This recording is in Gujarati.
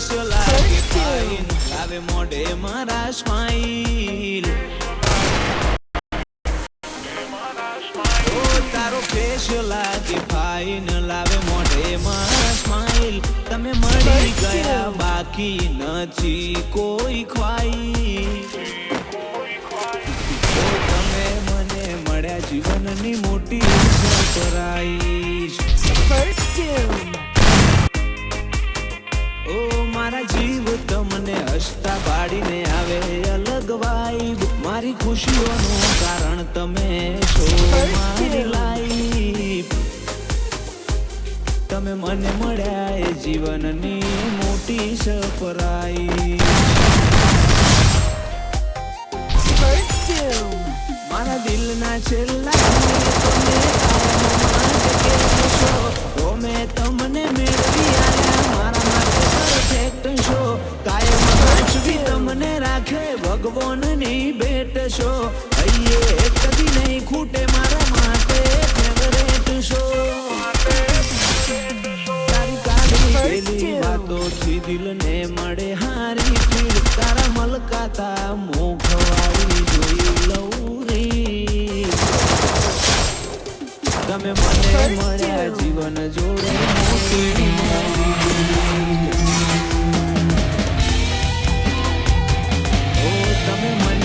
ફેસ લાગે ફાઈન, લાવે મોઢે મારા સ્માઈલ. ઓ તારો ફેસ લાગે ફાઈન, લાવે મોઢે મારા સ્માઈલ. તમે મળી ગયા બાકી નથી કોઈ ખ્વાઈ. તમે મને મળ્યા જીવનની મોટી સરપ્રાઈઝ. ઓ મારા જીવ તમને હસતા પાડીને આવે અલગ વાઈબ. મારી ખુશીઓનું કારણ તમે છો, મારી લાઈફ. તમે મને મળ્યા એ જીવનની મોટી સરપ્રાઈઝ. મારા દિલના છેલ્લા તો મેં તમને મેળવી આયા. મારા માટે પરફેક્ટ છો, કાયમ સાચવી તમને રાખે ભગવાનની ભેટ છો. અહીંયા કદી નહીં ખૂટે મારા માટે ફેવરેટ છો. તારી કાળી પેલી વાતોથી દિલને મળે હારી ફીલ. તારા મલકાતા મોખવાળી જોઈ લઉં રી. તમે મને મળ્યા જીવન જોડે મોટી ઓ તમે મને